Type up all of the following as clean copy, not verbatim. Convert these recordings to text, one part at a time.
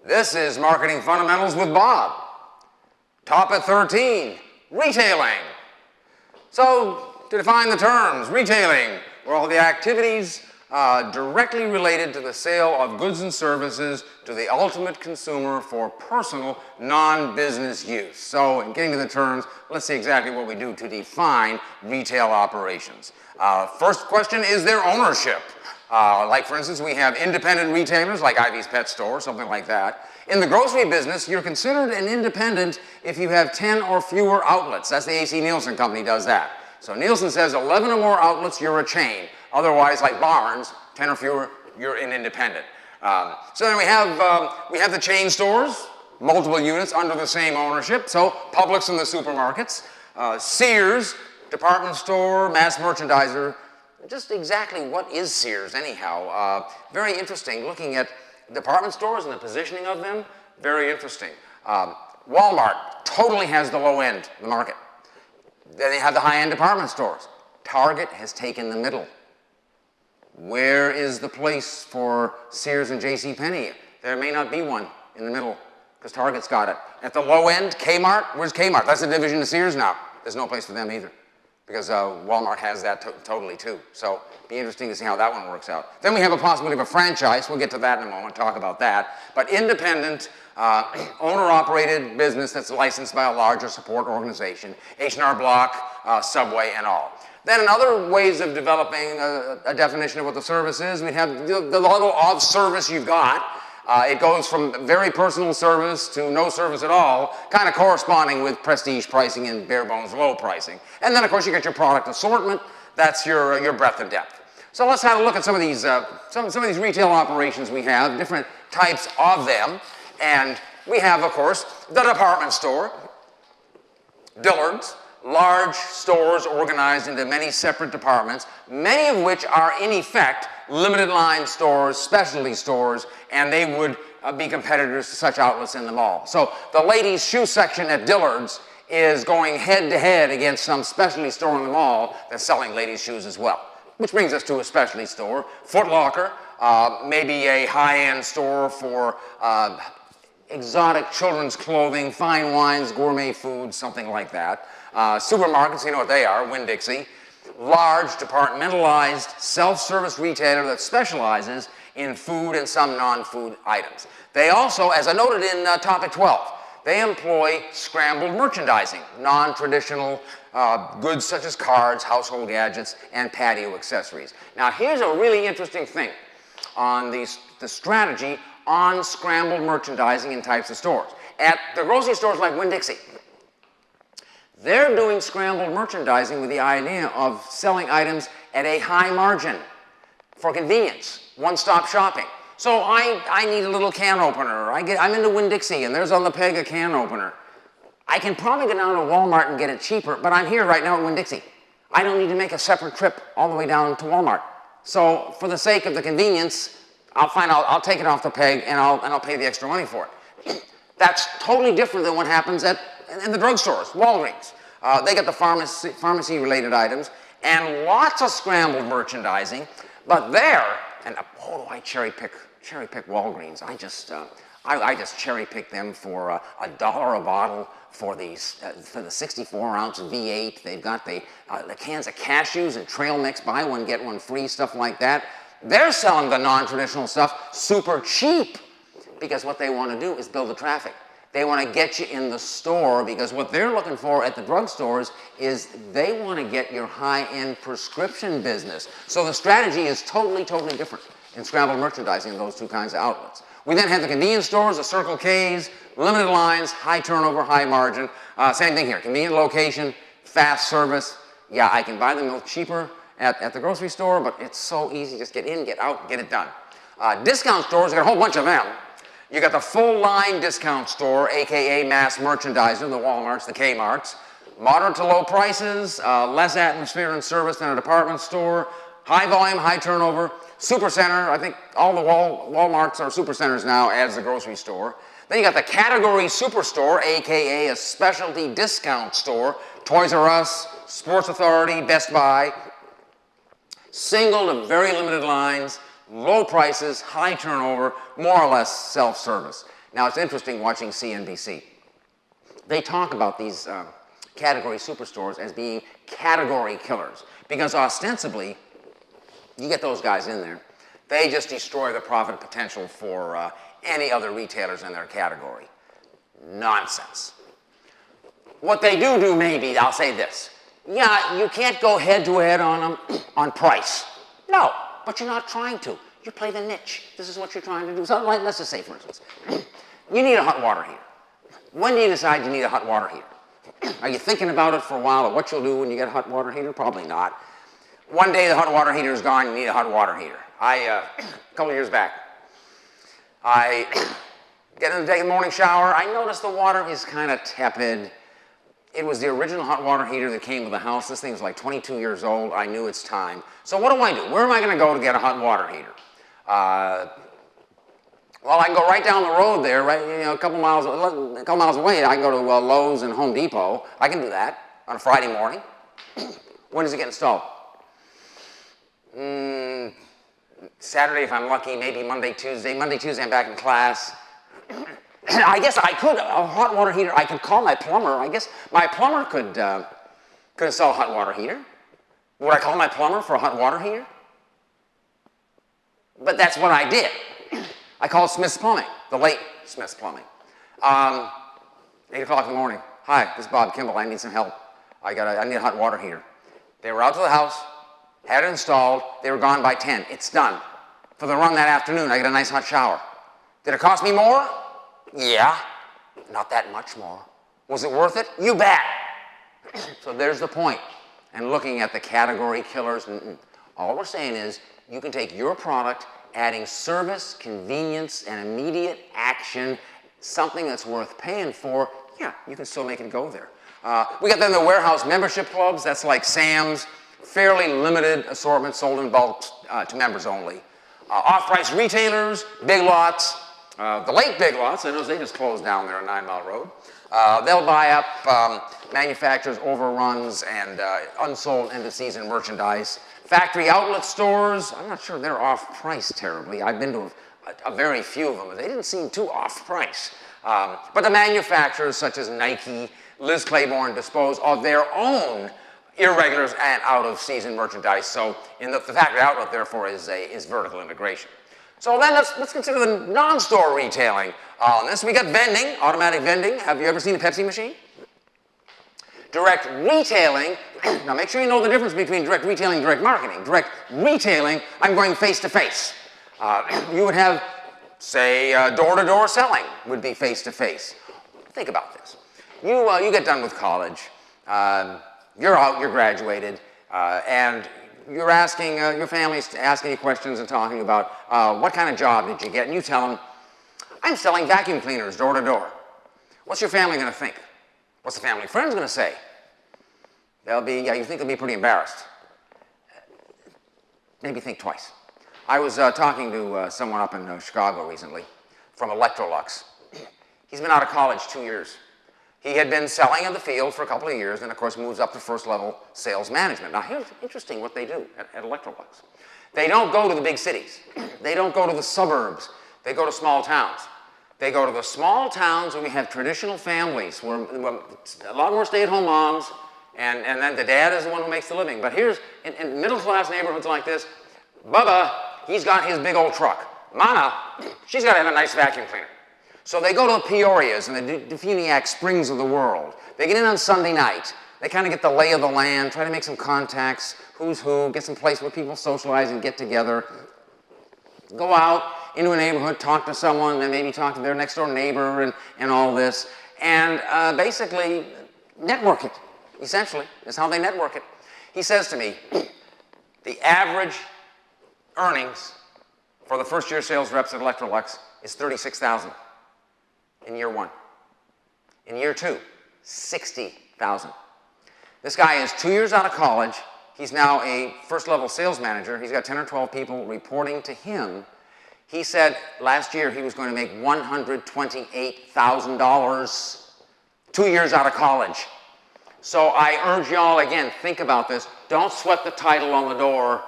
This is Marketing Fundamentals with Bob. Top at 13, retailing. So, to define the terms, retailing were all the activities directly related to the sale of goods and services to the ultimate consumer for personal, non-business use. So, in getting to the terms, let's see exactly what we do to define retail operations. First question, is there ownership? Like, for instance, we have independent retailers like Ivy's Pet Store, something like that. In the grocery business, you're considered an independent if you have 10 or fewer outlets. That's the AC Nielsen company does that. So Nielsen says 11 or more outlets, you're a chain. Otherwise, like Barnes, 10 or fewer, you're an independent. So then we have the chain stores, multiple units under the same ownership. So Publix and the supermarkets, Sears, department store, mass merchandiser. Just exactly what is Sears anyhow? Very interesting looking at department stores and the positioning of them. Very interesting. Walmart totally has the low end of the market. Then they have the high-end department stores. Target has taken the middle. Where is the place for Sears and JCPenney? There may not be one in the middle because Target's got it. At the low end, Kmart, where's Kmart? That's a division of Sears now. There's no place for them either because Walmart has that totally too. So it'll be interesting to see how that one works out. Then we have a possibility of a franchise. We'll get to that in a moment, talk about that. But independent, owner-operated business that's licensed by a larger support organization, H&R Block, Subway, and all. Then in other ways of developing a definition of what the service is, we have the level of service you've got. It goes from very personal service to no service at all, kind of corresponding with prestige pricing and bare bones low pricing. And then, of course, you get your product assortment. That's your breadth and depth. So let's have a look at some of these some of these retail operations we have, different types of them. And we have, of course, the department store, Dillard's, large stores organized into many separate departments, many of which are, in effect, limited line stores, specialty stores, and they would be competitors to such outlets in the mall. So the ladies' shoe section at Dillard's is going head-to-head against some specialty store in the mall that's selling ladies' shoes as well. Which brings us to a specialty store, Foot Locker, maybe a high-end store for exotic children's clothing, fine wines, gourmet foods, something like that. Supermarkets, you know what they are, Winn-Dixie. Large, departmentalized, self-service retailer that specializes in food and some non-food items. They also, as I noted in topic 12, they employ scrambled merchandising, non-traditional goods such as cards, household gadgets, and patio accessories. Now here's a really interesting thing on the strategy on scrambled merchandising in types of stores. At the grocery stores like Winn-Dixie, they're doing scrambled merchandising with the idea of selling items at a high margin for convenience, one-stop shopping. So I need a little can opener. I'm into Winn-Dixie and there's on the peg a can opener. I can probably go down to Walmart and get it cheaper, but I'm here right now at Winn-Dixie. I don't need to make a separate trip all the way down to Walmart. So for the sake of the convenience, I'll take it off the peg and I'll pay the extra money for it. That's totally different than what happens in the drugstores, Walgreens. They get the pharmacy-related items and lots of scrambled merchandising, but there, and oh, I cherry pick Walgreens. I just cherry pick them for $1 a bottle for the 64-ounce V8. They've got the cans of cashews and trail mix, buy one get one free, stuff like that. They're selling the non-traditional stuff super cheap because what they want to do is build the traffic. They want to get you in the store because what they're looking for at the drugstores is they want to get your high-end prescription business. So the strategy is totally different in scrambled merchandising in those two kinds of outlets. We then have the convenience stores, the Circle K's, limited lines, high turnover, high margin. Same thing here, convenient location, fast service. Yeah, I can buy the milk cheaper at the grocery store, but it's so easy, just get in, get out, get it done. Discount stores, got a whole bunch of them. You got the full line discount store, AKA mass merchandiser, the Walmarts, the Kmarts. Moderate to low prices, less atmosphere and service than a department store, high volume, high turnover. Supercenter, I think all the Walmarts are supercenters now as the grocery store. Then you got the category superstore, AKA a specialty discount store, Toys R Us, Sports Authority, Best Buy. Single to very limited lines, low prices, high turnover, more or less self-service. Now, it's interesting watching CNBC. They talk about these category superstores as being category killers because ostensibly, you get those guys in there, they just destroy the profit potential for any other retailers in their category. Nonsense. What they do maybe, I'll say this. Yeah, you can't go head-to-head on them on price. No, but you're not trying to. You play the niche. This is what you're trying to do. So let's just say, for instance, you need a hot water heater. When do you decide you need a hot water heater? Are you thinking about it for a while, or what you'll do when you get a hot water heater? Probably not. One day the hot water heater is gone, you need a hot water heater. A couple of years back, I get in the morning shower, I notice the water is kind of tepid. It was the original hot water heater that came with the house. This thing was like 22 years old. I knew it's time. So what do I do? Where am I going to go to get a hot water heater? Well, I can go right down the road there, right, a couple miles away. I can go to Lowe's and Home Depot. I can do that on a Friday morning. When does it get installed? Saturday if I'm lucky, maybe Monday, Tuesday. Monday, Tuesday I'm back in class. I guess I could, a hot water heater, I could call my plumber. I guess my plumber could install a hot water heater. Would I call my plumber for a hot water heater? But that's what I did. I called Smith's Plumbing, the late Smith's Plumbing. 8 o'clock in the morning. Hi, this is Bob Kimball. I need some help. I need a hot water heater. They were out to the house, had it installed. They were gone by 10. It's done. For the run that afternoon, I get a nice hot shower. Did it cost me more? Yeah, not that much more. Was it worth it? You bet. So there's the point. And looking at the category killers, all we're saying is you can take your product, adding service, convenience, and immediate action, something that's worth paying for, yeah, you can still make it go there. We got then the warehouse membership clubs. That's like Sam's, fairly limited assortment sold in bulk to members only. Off-price retailers, Big Lots, the late Big Lots, I know they just closed down there on 9 Mile Road. They'll buy up manufacturers' overruns and unsold end-of-season merchandise. Factory outlet stores, I'm not sure they're off-price terribly. I've been to a very few of them, but they didn't seem too off-price. But the manufacturers such as Nike, Liz Claiborne dispose of their own irregulars and out-of-season merchandise. So in the factory outlet, therefore, is vertical integration. So then let's consider the non-store retailing. On this, we got vending, automatic vending. Have you ever seen a Pepsi machine? Direct retailing, now make sure you know the difference between direct retailing and direct marketing. Direct retailing, I'm going face-to-face. You would have, say, door-to-door selling would be face-to-face. Think about this. You get done with college, you're out, you're graduated, and you're asking, your family's asking you questions and talking about what kind of job did you get, and you tell them, I'm selling vacuum cleaners door-to-door. What's your family going to think? What's the family friends going to say? They'll be, you think they'll be pretty embarrassed. Maybe think twice. I was talking to someone up in Chicago recently from Electrolux. He's been out of college 2 years. He had been selling in the field for a couple of years and, of course, moves up to first-level sales management. Now, here's interesting what they do at Electrolux. They don't go to the big cities. They don't go to the suburbs. They go to small towns. They go to the small towns where we have traditional families, where a lot more stay-at-home moms, and then the dad is the one who makes the living. But here's, in middle-class neighborhoods like this, Bubba, he's got his big old truck. Mama, she's got to have a nice vacuum cleaner. So they go to the Peorias and the Definiak Springs of the world. They get in on Sunday night. They kind of get the lay of the land, try to make some contacts, who's who, get some place where people socialize and get together. Go out into a neighborhood, talk to someone, then maybe talk to their next door neighbor and all this. And basically network it, essentially, is how they network it. He says to me, the average earnings for the first-year sales reps at Electrolux is $36,000 in year one. In year two, $60,000. This guy is 2 years out of college. He's now a first-level sales manager. He's got 10 or 12 people reporting to him. He said last year he was going to make $128,000 2 years out of college. So I urge y'all, again, think about this. Don't sweat the title on the door.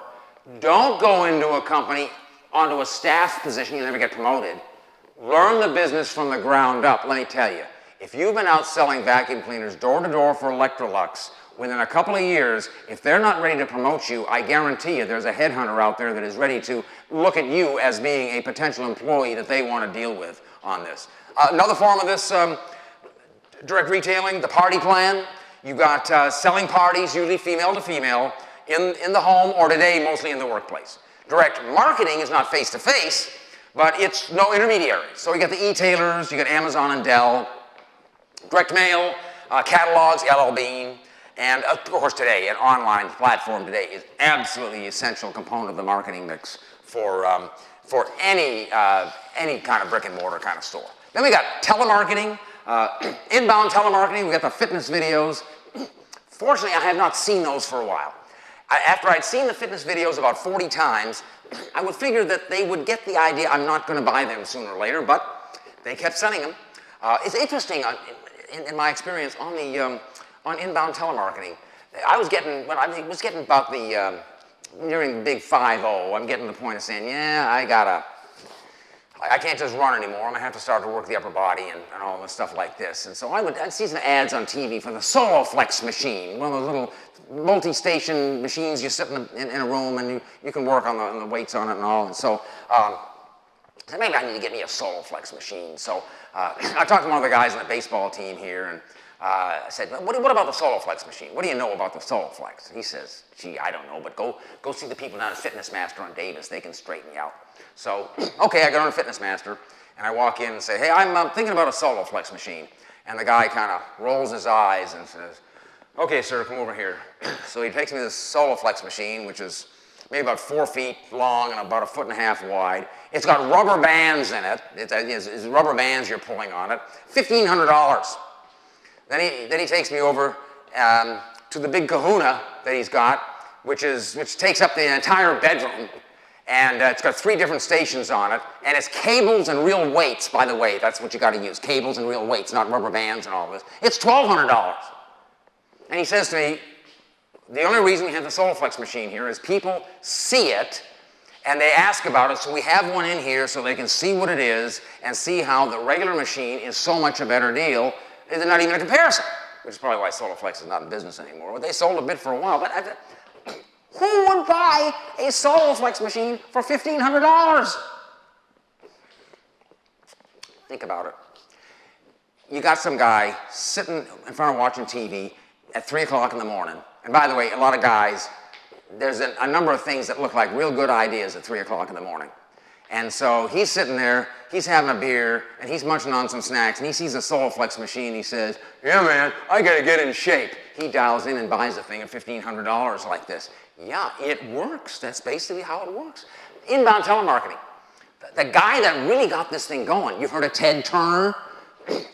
Don't go into a company, onto a staff position, you never get promoted. Learn the business from the ground up. Let me tell you, if you've been out selling vacuum cleaners door to door for Electrolux, within a couple of years, if they're not ready to promote you, I guarantee you there's a headhunter out there that is ready to look at you as being a potential employee that they want to deal with on this. Another form of this direct retailing, the party plan. You've got selling parties, usually female to female, in the home, or today mostly in the workplace. Direct marketing is not face-to-face, but it's no intermediaries. So you got the e-tailers, you got Amazon and Dell, direct mail, catalogs, LL Bean, and of course today, an online platform today is absolutely essential component of the marketing mix for any kind of brick and mortar kind of store. Then we got telemarketing, inbound telemarketing, we got the fitness videos. Fortunately, I have not seen those for a while. After I'd seen the fitness videos about 40 times, I would figure that they would get the idea I'm not going to buy them sooner or later, but they kept sending them. It's interesting, in my experience, on inbound telemarketing. I was getting about nearing the big 5-0, I'm getting to the point of saying, yeah, I can't just run anymore. I'm gonna have to start to work the upper body and all this stuff like this. And so I'd see some ads on TV for the SoloFlex machine, one of those little multi-station machines you sit in a room and you can work on the weights on it and all. And so maybe I need to get me a SoloFlex machine. So I talked to one of the guys on the baseball team here, and I said, what about the SoloFlex machine? What do you know about the SoloFlex? He says, gee, I don't know, but go see the people down at Fitness Master on Davis. They can straighten you out. So, okay, I go to Fitness Master, and I walk in and say, hey, I'm thinking about a SoloFlex machine. And the guy kind of rolls his eyes and says, okay, sir, come over here. So he takes me to this SoloFlex machine, which is maybe about 4 feet long and about 1.5 feet wide. It's got rubber bands in it. It's rubber bands you're pulling on it. $1,500. Then he takes me over to the big kahuna that he's got, which takes up the entire bedroom. And it's got 3 different stations on it. And it's cables and real weights, by the way. That's what you got to use, cables and real weights, not rubber bands and all this. It's $1,200. And he says to me, the only reason we have the SoloFlex machine here is people see it and they ask about it, so we have one in here so they can see what it is and see how the regular machine is so much a better deal. There's not even a comparison, which is probably why SoloFlex is not in business anymore. They sold a bit for a while, but who would buy a SoloFlex machine for $1,500? Think about it. You got some guy sitting in front of watching TV at 3 o'clock in the morning. And by the way, a lot of guys, there's a number of things that look like real good ideas at 3 o'clock in the morning. And so he's sitting there, he's having a beer, and he's munching on some snacks, and he sees a SoloFlex machine. He says, yeah, man, I got to get in shape. He dials in and buys a thing at $1,500 like this. Yeah, it works. That's basically how it works. Inbound telemarketing. The guy that really got this thing going, you've heard of Ted Turner?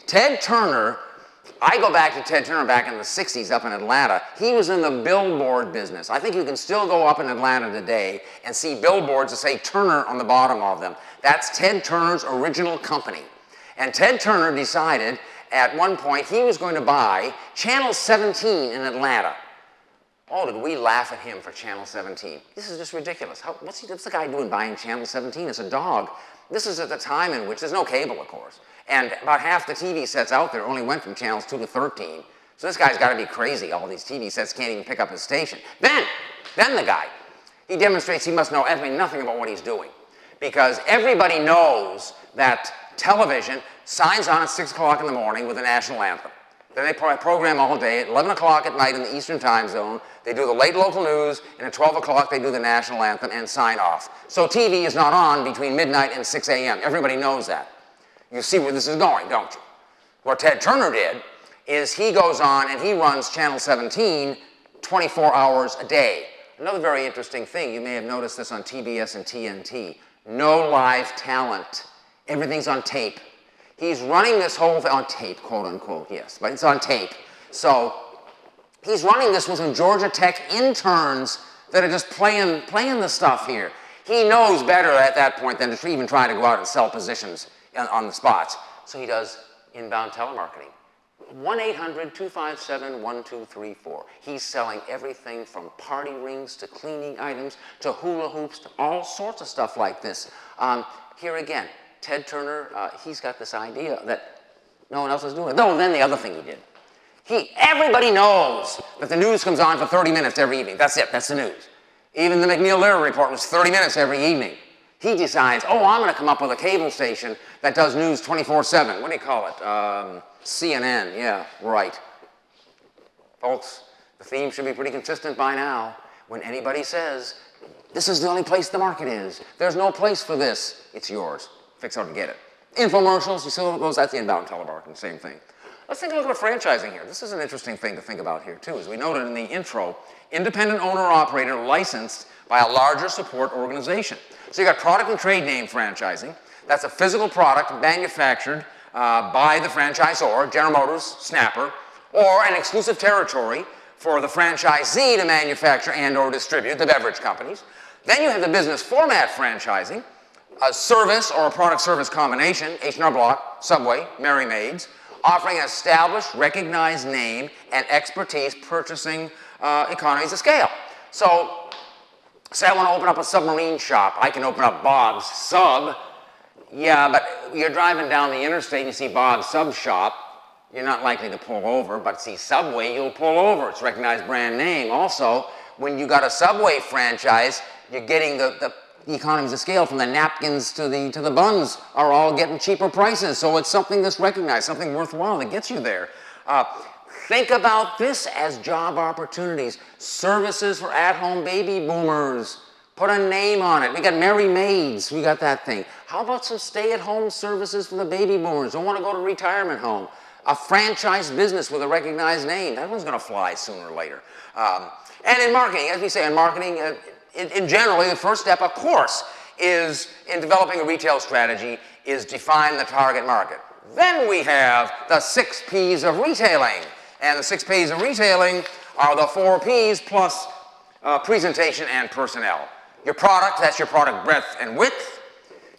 Ted Turner, I go back to Ted Turner back in the 60s up in Atlanta. He was in the billboard business. I think you can still go up in Atlanta today and see billboards that say Turner on the bottom of them. That's Ted Turner's original company. And Ted Turner decided at one point he was going to buy Channel 17 in Atlanta. Oh, did we laugh at him for Channel 17? This is just ridiculous. What's the guy doing buying Channel 17? It's a dog. This is at the time in which there's no cable, of course. And about half the TV sets out there only went from channels 2 to 13. So this guy's got to be crazy. All these TV sets can't even pick up his station. Then the guy, he demonstrates he must know nothing about what he's doing. Because everybody knows that television signs on at 6 o'clock in the morning with the national anthem. Then they program all day. At 11 o'clock at night in the Eastern time zone, they do the late local news, and at 12 o'clock they do the national anthem and sign off. So TV is not on between midnight and 6 a.m. Everybody knows that. You see where this is going, don't you? What Ted Turner did is he goes on and he runs Channel 17 24 hours a day. Another very interesting thing, you may have noticed this on TBS and TNT, no live talent. Everything's on tape. He's running this whole thing on tape, quote unquote, yes, but it's on tape. So he's running this with some Georgia Tech interns that are just playing the stuff here. He knows better at that point than to even try to go out and sell positions on the spots. So he does inbound telemarketing. 1-800-257-1234. He's selling everything from party rings to cleaning items to hula hoops to all sorts of stuff like this. Here again, Ted Turner, he's got this idea that no one else is doing it. No, then the other thing he did. Everybody knows that the news comes on for 30 minutes every evening. That's it, that's the news. Even the McNeil-Lehrer report was 30 minutes every evening. He decides, oh, I'm going to come up with a cable station that does news 24/7. What do you call it? CNN, yeah, right. Folks, the theme should be pretty consistent by now. When anybody says, this is the only place the market is, there's no place for this, it's yours. Fix out and get it. Infomercials, you see how it goes? That's the inbound telemarketing, same thing. Let's take a look at franchising here. This is an interesting thing to think about here, too. As we noted in the intro, independent owner-operator licensed by a larger support organization. So you got product and trade name franchising. That's a physical product manufactured by the franchisor, General Motors, Snapper, or an exclusive territory for the franchisee to manufacture and or distribute, the beverage companies. Then you have the business format franchising, a service or a product-service combination, H&R Block, Subway, Merry Maids, offering an established, recognized name and expertise purchasing economies of scale. So, say I want to open up a submarine shop. I can open up Bob's Sub. Yeah, but you're driving down the interstate and you see Bob's Sub Shop. You're not likely to pull over, but see Subway, you'll pull over. It's a recognized brand name. Also, when you got a Subway franchise, you're getting the economies of scale from the napkins to the buns are all getting cheaper prices. So it's something that's recognized, something worthwhile that gets you there. Think about this as job opportunities. Services for at-home baby boomers. Put a name on it. We got Merry Maids. We got that thing. How about some stay-at-home services for the baby boomers? Don't want to go to retirement home. A franchise business with a recognized name. That one's going to fly sooner or later. And in marketing, as we say, in marketing, in generally, the first step, of course, is in developing a retail strategy is define the target market. Then we have the 6 P's of retailing. And the 6 P's of retailing are the 4 P's plus presentation and personnel. Your product, that's your product breadth and width.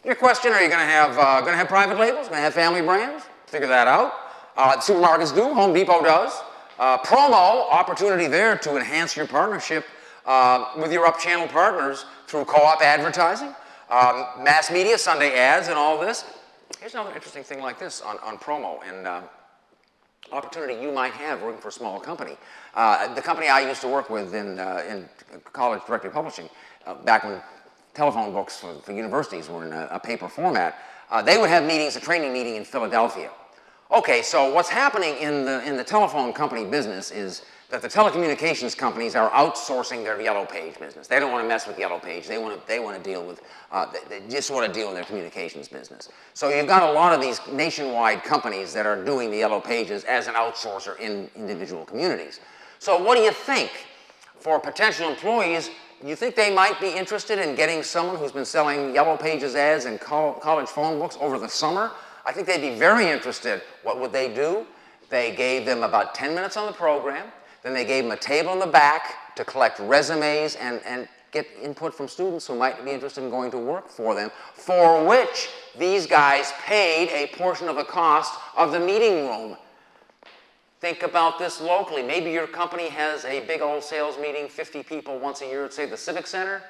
Your question, are you going to have private labels? Going to have family brands? Figure that out. Supermarkets do, Home Depot does. Promo, opportunity there to enhance your partnership with your up-channel partners through co-op advertising, mass media, Sunday ads, and all this. Here's another interesting thing like this on promo and opportunity you might have working for a small company. The company I used to work with in college directory publishing, back when telephone books for universities were in a paper format, they would have meetings, a training meeting in Philadelphia. Okay, so what's happening in the telephone company business is that the telecommunications companies are outsourcing their Yellow Page business. They don't want to mess with Yellow Page. They want to deal with, they just want to deal with their communications business. So you've got a lot of these nationwide companies that are doing the Yellow Pages as an outsourcer in individual communities. So what do you think? For potential employees, you think they might be interested in getting someone who's been selling Yellow Pages ads and college phone books over the summer? I think they'd be very interested. What would they do? They gave them about 10 minutes on the program. Then they gave them a table in the back to collect resumes and get input from students who might be interested in going to work for them, for which these guys paid a portion of the cost of the meeting room. Think about this locally. Maybe your company has a big old sales meeting, 50 people once a year at, say, the Civic Center.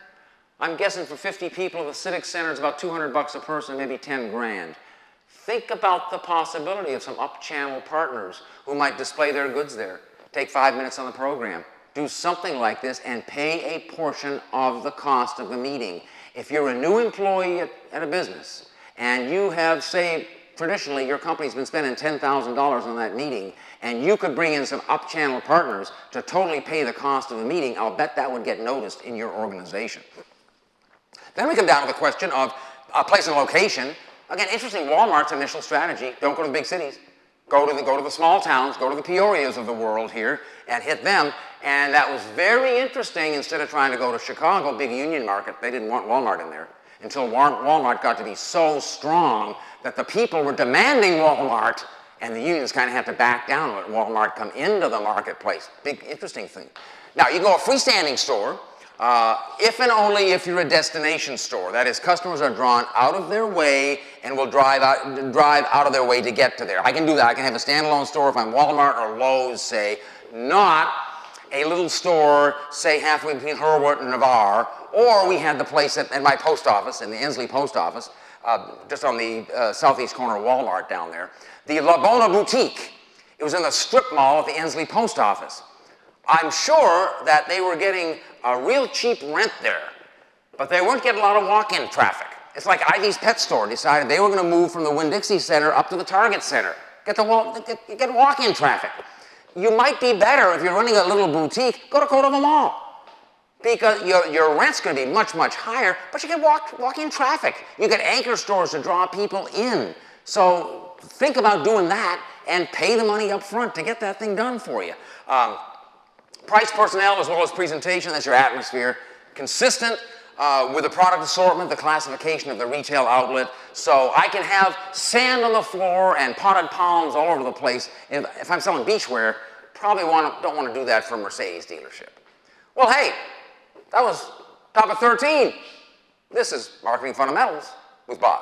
I'm guessing for 50 people at the Civic Center, it's about $200 a person, maybe 10 grand. Think about the possibility of some up-channel partners who might display their goods there. Take 5 minutes on the program. Do something like this and pay a portion of the cost of the meeting. If you're a new employee at a business and you have, say, traditionally your company's been spending $10,000 on that meeting and you could bring in some up-channel partners to totally pay the cost of the meeting, I'll bet that would get noticed in your organization. Then we come down to the question of place and location. Again, interesting, Walmart's initial strategy, don't go to the big cities. Go to the small towns, go to the Peorias of the world here and hit them. And that was very interesting. Instead of trying to go to Chicago, big union market, they didn't want Walmart in there until Walmart got to be so strong that the people were demanding Walmart and the unions kind of had to back down and let Walmart come into the marketplace. Big, interesting thing. Now, you can go a freestanding store. If and only if you're a destination store. That is, customers are drawn out of their way and will drive out of their way to get to there. I can do that. I can have a standalone store if I'm Walmart or Lowe's, say, not a little store, say, halfway between Hurwitz and Navarre, or we had the place at my post office, in the Ensley post office, just on the southeast corner of Walmart down there. The La Bona Boutique. It was in the strip mall at the Ensley Post Office. I'm sure that they were getting a real cheap rent there, but they weren't getting a lot of walk-in traffic. It's like Ivy's Pet Store decided they were going to move from the Winn-Dixie Center up to the Target Center. Get walk-in traffic. You might be better if you're running a little boutique, go to Cordova Mall. Because your rent's going to be much, much higher, but you get walk-in traffic. You get anchor stores to draw people in. So think about doing that and pay the money up front to get that thing done for you. Price, personnel, as well as presentation, that's your atmosphere. Consistent with the product assortment, the classification of the retail outlet. So I can have sand on the floor and potted palms all over the place. If I'm selling beachwear, probably don't want to do that for a Mercedes dealership. Well, hey, that was Topic 13. This is Marketing Fundamentals with Bob.